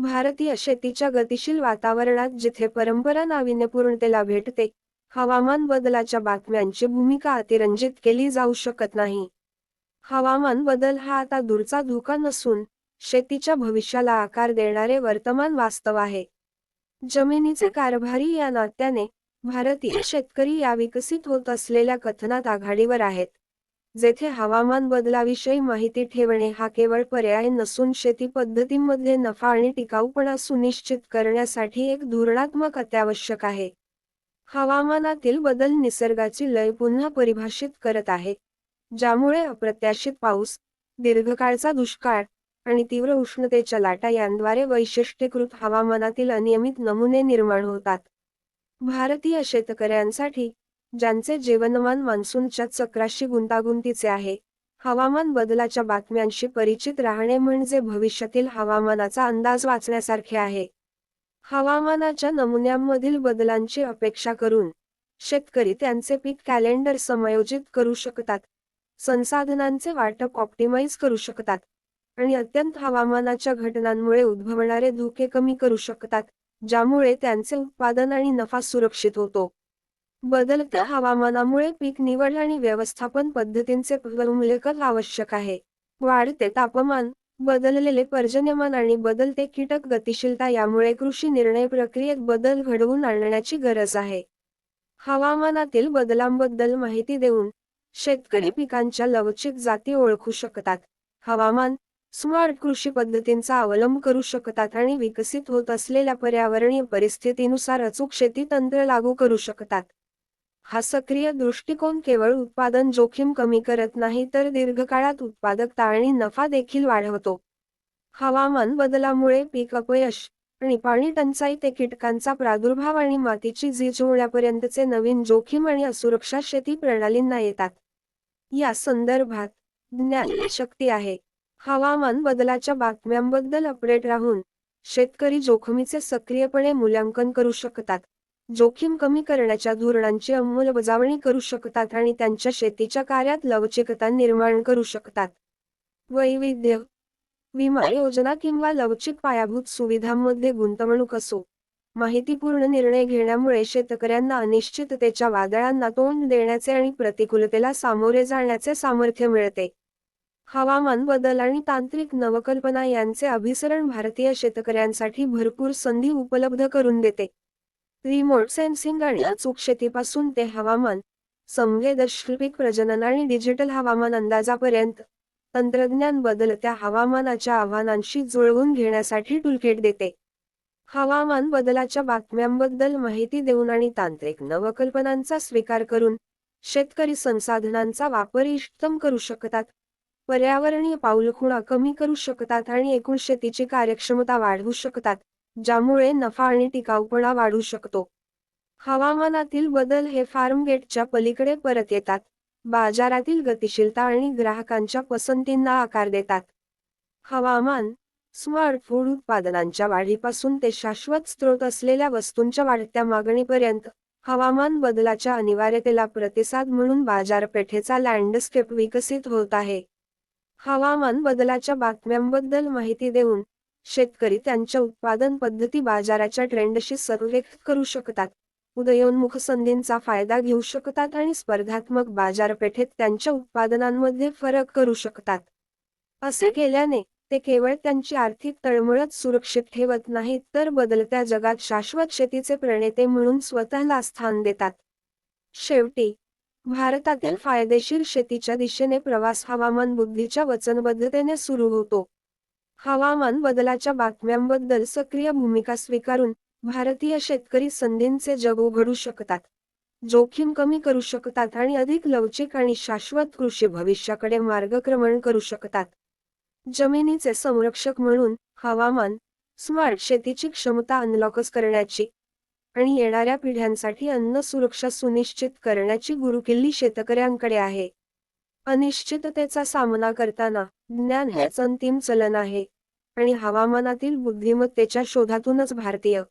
भारतीय शेतीच्या गतिशील वातावरणात जिथे परंपरा नाविन्यपूर्णतेला भेटते, हवामान बदलाच्या बातम्यांची भूमिका अतिरंजित केली जाऊ शकत नाही. हवामान बदल हा आता दूरचा धोका नसून, शेतीच्या भविष्याला आकार देणारे वर्तमान वास्तव आहे. जमिनीचे कारभारी या नात्याने, भारतीय शेतकरी या विकसित होत असलेल्या कथनात आघाडीवर आहेत. जेथे हवामान बदलाविषयी माहिती ठेवणे हा केवळ पर्याय नसून शेती पद्धतींमध्ये नफा आणि टिकाऊपणा सुनिश्चित करण्यासाठी एक धोरणात्मक अत्यावश्यक आहे. हवामानातील बदल निसर्गाची लय पुन्हा परिभाषित करत आहे, ज्यामुळे अप्रत्याशित पाऊस, दीर्घकाळचा दुष्काळ आणि तीव्र उष्णतेच्या लाटा यांद्वारे वैशिष्ट्यीकृत हवामानातील अनियमित नमुने निर्माण होतात. भारतीय शेतकऱ्यांसाठी, ज्यांचे जीवनमान मान्सूनच्या चक्राशी गुंतागुंतीचे आहे, हवामान बदलाच्या बातम्यांशी परिचित राहणे म्हणजे भविष्यातील हवामानाचा अंदाज वाचण्यासारखे आहे. हवामानाच्या नमुन्यांमधील बदलांची अपेक्षा करून, शेतकरी त्यांचे पीक कॅलेंडर समायोजित करू शकतात, संसाधनांचे वाटप ऑप्टिमाइज करू शकतात, आणि अत्यंत हवामानाच्या घटनांमुळे उद्भवणारे धोके कमी करू शकतात, ज्यामुळे त्यांचे उत्पादन आणि नफा सुरक्षित होतो. बदलत्या हवामानामुळे पीक निवड आणि व्यवस्थापन पद्धतींचे पुनर्मूल्यांकन आवश्यक आहे. वाढते तापमान, बदललेले पर्जन्यमान आणि बदलते कीटक गतिशीलता यामुळे कृषी निर्णय प्रक्रियेत बदल घडवून आणण्याची गरज आहे. हवामानातील बदलांबद्दल माहिती देऊन, शेतकरी पिकांच्या लवचिक जाती ओळखू शकतात, हवामान स्मार्ट कृषी पद्धतींचा अवलंब करू शकतात आणि विकसित होत असलेल्या पर्यावरणीय परिस्थितीनुसार अचूक शेती तंत्र लागू करू शकतात. हा सक्रिय दृष्टिकोन केवळ उत्पादन जोखीम कमी करत नाही तर दीर्घकाळात उत्पादकता आणि नफा देखील वाढवतो. हवामान बदलामुळे पीक अपयश आणि पाणी टंचाई ते कीटकांचा प्रादुर्भाव आणि मातीची झीज होण्यापर्यंतचे नवीन जोखीम आणि असुरक्षा शेती प्रणालींना येतात. या संदर्भात ज्ञानशक्ती आहे. हवामान बदलाच्या बातम्यांबद्दल अपडेट राहून, शेतकरी जोखमीचे सक्रियपणे मूल्यांकन करू शकतात, जोखीम कमी करण्याच्या धोरणांची अंमलबजावणी करू शकतात आणि त्यांच्या शेतीच्या कार्यात लवचिकता निर्माण करू शकतात. वैविध्य, विमा योजना किंवा लवचिक पायाभूत सुविधांमध्ये गुंतवणूक असो, माहितीपूर्ण निर्णय घेण्यामुळे शेतकऱ्यांना अनिश्चिततेच्या वादळांना तोंड देण्याचे आणि प्रतिकूलतेला सामोरे जाण्याचे सामर्थ्य मिळते. हवामान बदल आणि तांत्रिक नवकल्पना यांचे अभिसरण भारतीय शेतकऱ्यांसाठी भरपूर संधी उपलब्ध करून देते. रिमोट सेन्सिंग आणि अचूक शेतीपासून ते हवामान संवेदनशील पीक प्रजनन आणि डिजिटल हवामान अंदाजापर्यंत, तंत्रज्ञान बदलत्या हवामानाच्या आव्हानांशी जुळवून घेण्यासाठी टूलकिट देते. हवामान बदलाच्या बातम्यांबद्दल माहिती देऊन आणि तांत्रिक नवकल्पनांचा स्वीकार करून, शेतकरी संसाधनांचा वापर इष्टतम करू शकतात, पर्यावरणीय पाऊलखुणा कमी करू शकतात आणि एकूण शेतीची कार्यक्षमता वाढवू शकतात, ज्यामुळे नफा आणि टिकाऊपणा वाढू शकतो. हवामानातील बदल हे फार्मगेटच्या पलीकडे परत येतात, बाजारातील गतिशीलता आणि ग्राहकांच्या पसंतींना आकार देतात. हवामान स्मार्ट फूड उत्पादनांच्या वाढीपासून ते शाश्वत स्रोत असलेल्या वस्तूंच्या वाढत्या मागणीपर्यंत, हवामान बदलाच्या अनिवार्यतेला प्रतिसाद म्हणून बाजारपेठेचा लँडस्केप विकसित होत आहे. हवामान बदलाच्या बातम्यांबद्दल माहिती देऊन, शेतकरी त्यांच्या उत्पादन पद्धती बाजाराच्या ट्रेंडशी संरेखित करू शकतात, उदयोन्मुख संधींचा फायदा घेऊ शकतात आणि स्पर्धात्मक बाजारपेठेत त्यांच्या उत्पादनांमध्ये फरक करू शकतात. असे केल्याने, ते केवळ त्यांची आर्थिक तळमळच सुरक्षित ठेवत नाहीत तर बदलत्या जगात शाश्वत शेतीचे प्रणेते म्हणून स्वतःला स्थान देतात. शेवटी, भारतातील फायदेशीर शेतीच्या दिशेने प्रवास हवामान बुद्धीच्या वचनबद्धतेने सुरू होतो. हवामान बदलाच्या बातम्यांबद्दल सक्रिय भूमिका स्वीकारून, भारतीय शेतकरी संधींचे जग उघडू शकतात, जोखीम कमी करू शकतात आणि अधिक लवचिक आणि शाश्वत कृषी भविष्याकडे मार्गक्रमण करू शकतात. जमिनीचे संरक्षक म्हणून, हवामान स्मार्ट शेतीची क्षमता अनलॉक करण्याची आणि येणाऱ्या पिढ्यांसाठी अन्न सुरक्षा सुनिश्चित करण्याची गुरुकिल्ली शेतकऱ्यांकडे आहे. अनिश्चिततेचा सामना करताना, ज्ञान हेच अंतिम चलन आहे, आणि हवामानातील बुद्धिमत्तेच्या शोधातूनच भारतीय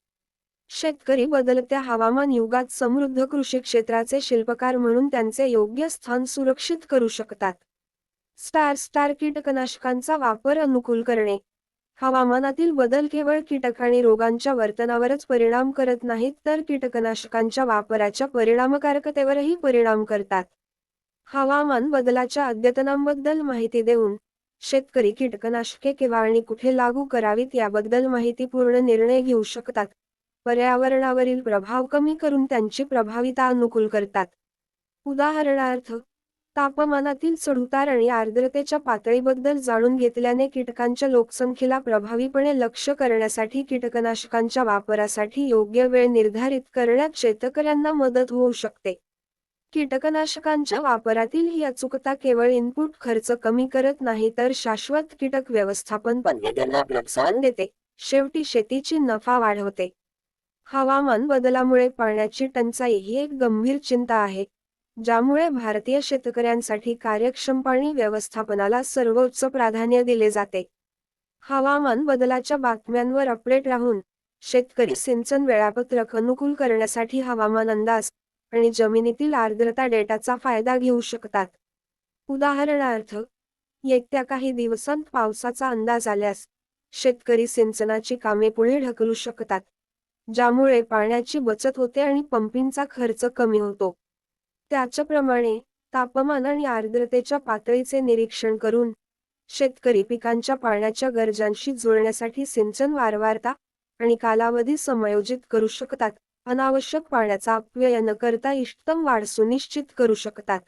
शेतकरी बदलत्या हवामान युगात समृद्ध कृषी क्षेत्राचे शिल्पकार म्हणून त्यांचे योग्य स्थान सुरक्षित करू शकतात. स्टार कीटकनाशकांचा वापर अनुकूल करणे. हवामानातील बदल केवळ कीटक आणि रोगांच्या वर्तनावरच परिणाम करत नाहीत तर कीटकनाशकांच्या वापराच्या परिणामकारकतेवरही परिणाम करतात. हवामान बदलाच्या अद्यतनांबद्दल माहिती देऊन शेतकरी कीटकनाशके केव्हा आणि कुठे लागू करावीत याबद्दल माहितीपूर्ण निर्णय घेऊ शकतात. पर्यावरणावरील प्रभाव कमी करून त्यांची प्रभावीता अनुकूल करतात. उदाहरणार्थ, तापमानातील चढउतार आणि आर्द्रतेच्या पातळीबद्दल जाणून घेतल्याने कीटकांच्या लोकसंख्येला प्रभावीपणे लक्ष्य करण्यासाठी कीटकनाशकांच्या वापरासाठी योग्य वेळ निर्धारित करण्यात शेतकऱ्यांना मदत होऊ शकते. कीटकनाशकांच्या वापरातील ही अचूकता केवळ इनपुट खर्च कमी करत नाही तर शाश्वत कीटक व्यवस्थापन पद्धतींना प्रोत्साहन देते. शेवटी शेतीची नफा वाढवते. हवामान बदलामुळे पाण्याची टंचाई ही एक गंभीर चिंता आहे, ज्यामुळे भारतीय शेतकऱ्यांसाठी कार्यक्षम पाणी व्यवस्थापनाला सर्वोच्च प्राधान्य दिले जाते. हवामान बदलाच्या बातम्यांवर अपडेट राहून शेतकरी सिंचन वेळापत्रक अनुकूल करण्यासाठी हवामान अंदाज आणि जमिनीतील आर्द्रता डेटाचा फायदा घेऊ शकतात. उदाहरणार्थ, येत्या काही दिवसांत पावसाचा अंदाज आल्यास शेतकरी सिंचनाची कामे पुढे ढकलू शकतात, ज्यामुळे पाण्याची बचत होते आणि पंपिंगचा खर्च कमी होतो. त्याचप्रमाणे तापमान आणि आर्द्रतेच्या पातळीचे निरीक्षण करून शेतकरी पिकांच्या पाण्याच्या गरजांशी जुळण्यासाठी सिंचन वारंवारता आणि कालावधी समायोजित करू शकतात. अनावश्यक पाण्याचा अपव्यय न करता इष्टतम वाढ सुनिश्चित करू शकतात.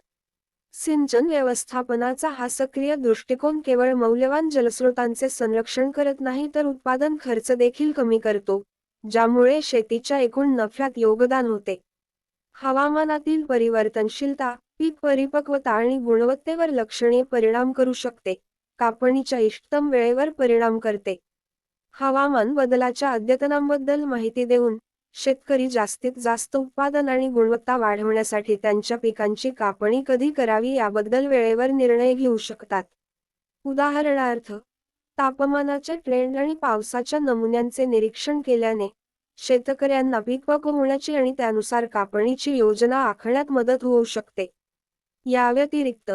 सिंचन व्यवस्थापनाचा हा सक्रिय दृष्टिकोन केवळ मौल्यवान जलस्रोतांचे संरक्षण करत नाही तर उत्पादन खर्च देखील कमी करतो, ज्यामुळे शेतीच्या एकूण नफ्यात योगदान होते. हवामानातील परिवर्तनशीलता पीक परिपक्वता आणि गुणवत्तेवर लक्षणीय परिणाम करू शकते. कापणीच्या इष्टतम वेळेवर परिणाम करते. हवामान बदलाच्या अद्यतनांबद्दल माहिती देऊन शेतकरी जास्तीत जास्त उत्पादन आणि गुणवत्ता वाढवण्यासाठी त्यांच्या पिकांची कापणी कधी करावी याबद्दल वेळेवर निर्णय घेऊ शकतात. उदाहरणार्थ, तापमानाचे ट्रेंड आणि पावसाच्या नमुन्यांचे निरीक्षण केल्याने शेतकऱ्यांना पीक पकवण्याची आणि त्यानुसार कापणीची योजना आखण्यात मदत होऊ शकते. या व्यतिरिक्त,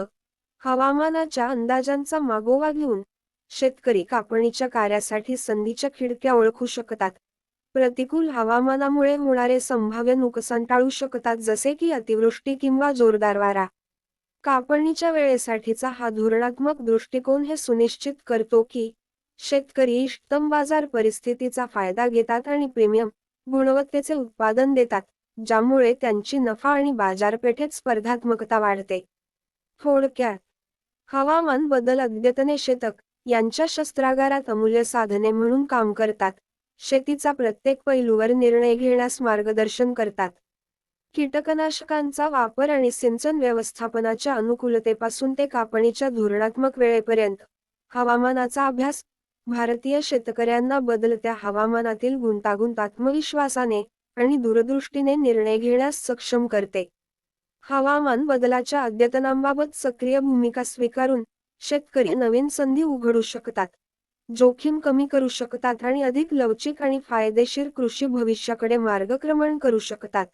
हवामानाच्या अंदाजांचा मागोवा घेऊन शेतकरी कापणीच्या कार्यासाठी संधीच्या खिडक्या ओळखू शकतात. प्रतिकूल हवामानामुळे होणारे संभाव्य नुकसान टाळू शकतात, जसे की अतिवृष्टी किंवा जोरदार वारा. कापणीच्या वेळेसाठीचा हा धोरणात्मक दृष्टिकोन हे सुनिश्चित करतो की शेतकरी इष्टतम बाजार परिस्थितीचा फायदा घेतात आणि प्रीमियम गुणवत्तेचे उत्पादन देतात, ज्यामुळे त्यांची नफा आणि बाजारपेठेत स्पर्धात्मकता वाढते. थोडक्यात, हवामान बदल अद्यतने शेतक यांच्या शस्त्रागारात अमूल्य साधने म्हणून काम करतात. शेतीचा प्रत्येक पैलूवर निर्णय घेण्यास मार्गदर्शन करतात. कीटकनाशकांचा वापर आणि सिंचन व्यवस्थापनाच्या अनुकूलतेपासून ते कापणीच्या धोरणात्मक वेळेपर्यंत हवामानाचा अभ्यास भारतीय शेतकऱ्यांना बदलत्या हवामानातील गुंतागुंत आत्मविश्वासाने आणि दूरदृष्टीने निर्णय घेण्यास सक्षम करते. हवामान बदलाच्या अद्यतनांबाबत सक्रिय भूमिका स्वीकारून शेतकरी नवीन संधी उघडू शकतात, जोखीम कमी करू शकतात आणि अधिक लवचिक आणि फायदेशीर कृषी भविष्याकडे मार्गक्रमण करू शकतात.